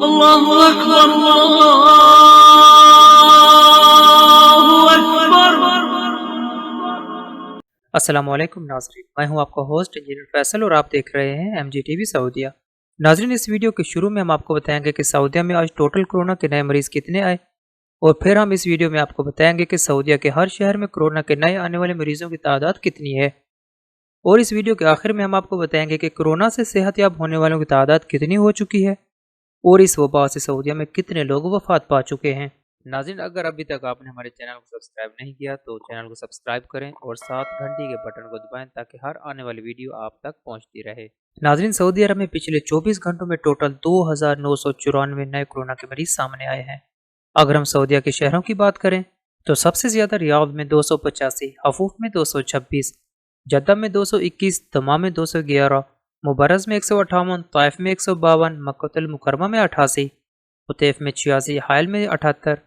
اللہ اکبر اللہ اکبر۔ السلام علیکم ناظرین، میں ہوں آپ کا ہوسٹ انجینئر فیصل اور آپ دیکھ رہے ہیں ایم جی ٹی وی سعودیہ۔ ناظرین، اس ویڈیو کے شروع میں ہم آپ کو بتائیں گے کہ سعودیہ میں آج ٹوٹل کرونا کے نئے مریض کتنے آئے، اور پھر ہم اس ویڈیو میں آپ کو بتائیں گے کہ سعودیہ کے ہر شہر میں کرونا کے نئے آنے والے مریضوں کی تعداد کتنی ہے، اور اس ویڈیو کے آخر میں ہم آپ کو بتائیں گے کہ کرونا سے صحت یاب ہونے والوں کی تعداد کتنی ہو چکی ہے، اور اس وبا سے سعودیہ میں کتنے لوگ وفات پا چکے ہیں۔ ناظرین، اگر ابھی تک آپ نے ہمارے چینل کو سبسکرائب نہیں کیا تو چینل کو سبسکرائب کریں اور ساتھ گھنٹی کے بٹن کو دبائیں تاکہ ہر آنے والی ویڈیو آپ تک پہنچتی رہے۔ ناظرین، سعودی عرب میں پچھلے 24 گھنٹوں میں ٹوٹل 2994 نئے کرونا کے مریض سامنے آئے ہیں۔ اگر ہم سعودیہ کے شہروں کی بات کریں تو سب سے زیادہ ریاض میں 285، حفوف میں 226، جدہ میں 221، دمام میں 211، مبرز میں 158، طائف میں 152، مکہ المکرمہ میں 88، قطیف میں 86، حائل میں 78،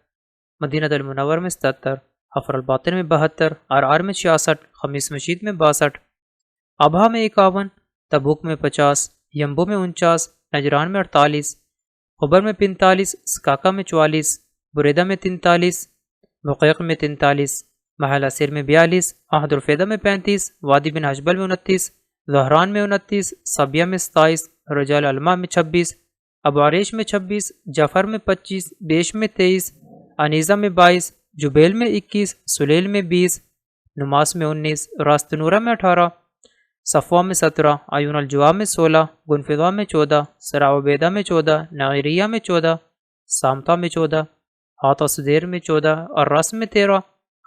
مدینہ المنور میں 77، حفر الباطن میں 72، عرعر میں 66، خمیس مشید میں 62، ابہا میں 51، تبوک میں 50، ینبو میں 49، نجران میں 48، خبر میں 45، سکاکا میں 44، بریدہ میں 43، بقیق میں 43، محل اسیر میں 42، احد الفیدہ میں 35، وادی بن حجبل میں 29، زہران میں 29، صبیہ میں 27، رجال علماء میں 26، ابو عریش میں 26، جعفر میں 25، بیش میں 23، انیزہ میں 22، جبیل میں 21، سلیل میں 20، نماس میں 19، راست نورہ میں 18، صفوہ میں 17، عیون الجوا میں 16، گنفضہ میں 14، سرا عبیدہ میں 14، نغیریہ میں 14، سامتہ میں 14، حاطہ صدیر میں 14، الرس میں 13،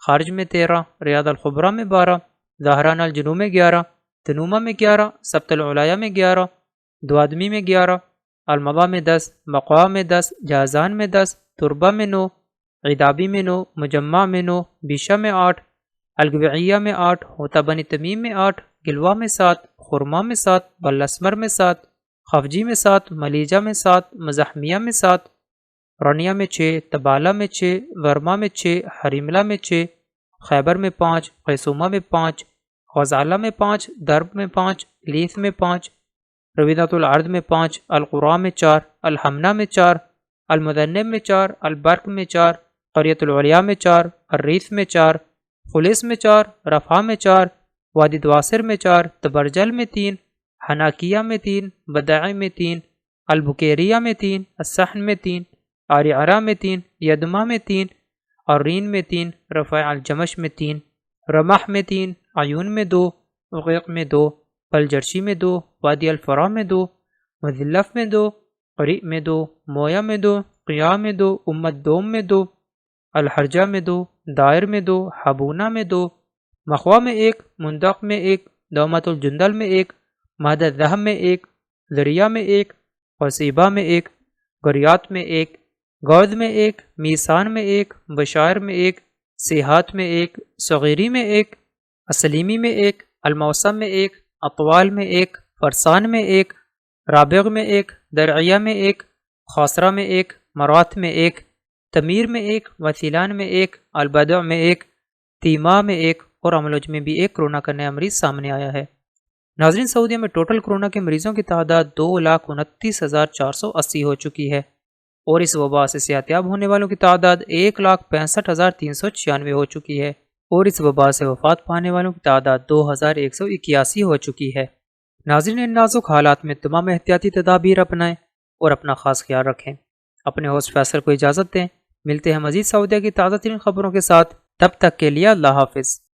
خارج میں 13، ریاض الخبرہ میں 12، ظاہران الجنوب میں 11، تنومہ میں 11، سبت العلیہ میں 11، دوادمی میں 11، المضا میں 10، مقوا میں 10، جازان میں 10، تربہ میں 9، عیدابی میں 9، مجمع میں 9، بیشہ میں 8، الگوعیہ میں 8، ہوتا بنی تمیم میں 8، گلوا میں 7، خرما میں 7، بلاسمر میں 7، خفجی میں 7، ملیجہ میں 7، مزاحمیہ میں 7، رنیہ میں 6، تبالہ میں 6، ورما میں 6، حریملہ میں 6، خیبر میں 5، قیسومہ میں 5، غزالہ میں 5، درب میں 5، لیث میں 5، رویدۃ العرض میں 5، القرا میں 4، الحمنہ میں 4، المدنب میں 4، البرق میں 4، قریۃ العلیاء میں 4، الریث میں 4، خلیس میں 4، رفح میں 4، وادی دواسر میں 4، تبرجل میں 3، حناکیہ میں 3، بداعی میں 3، البکیریہ میں 3، السحن میں 3، آریعرہ میں 3، یدمہ میں 3، اورین میں 3، رفع الجمش میں 3، رمح میں 3، عیون میں 2، عقیق میں 2، پلجرشی میں 2، وادی الفرا میں 2، مذلف میں 2، قریء میں 2، مویا میں 2، قیاء میں 2، امت دوم میں 2، الحرجہ میں 2، دائر میں 2، حبونہ میں 2، مخوا میں 1، مندق میں 1، دومت الجندل میں 1، مہد الذہب میں 1، ذریعہ میں 1، قصیبہ میں 1، گریات میں 1، گود میں 1، میسان میں 1، بشائر میں 1، سیحات میں 1، صغیری میں 1، اسلیمی میں 1، الموسم میں 1، اطوال میں 1، فرسان میں 1، رابغ میں 1، درعیہ میں 1، خاصرہ میں 1، مرات میں 1، تمیر میں 1، وسیلان میں 1، البدع میں 1، تیمہ میں 1، اور املوج میں بھی 1 کرونا کا نیا مریض سامنے آیا ہے۔ ناظرین، سعودیہ میں ٹوٹل کرونا کے مریضوں کی تعداد 2,29,480 ہو چکی ہے، اور اس وبا سے صحت یاب ہونے والوں کی تعداد 1,65,396 ہو چکی ہے، اور اس وبا سے وفات پانے والوں کی تعداد 2,181 ہو چکی ہے۔ ناظرین، ان نازک حالات میں تمام احتیاطی تدابیر اپنائیں اور اپنا خاص خیال رکھیں۔ اپنے ہوسٹ فیصل کو اجازت دیں، ملتے ہیں مزید سعودیہ کی تازہ ترین خبروں کے ساتھ، تب تک کے لیے اللہ حافظ۔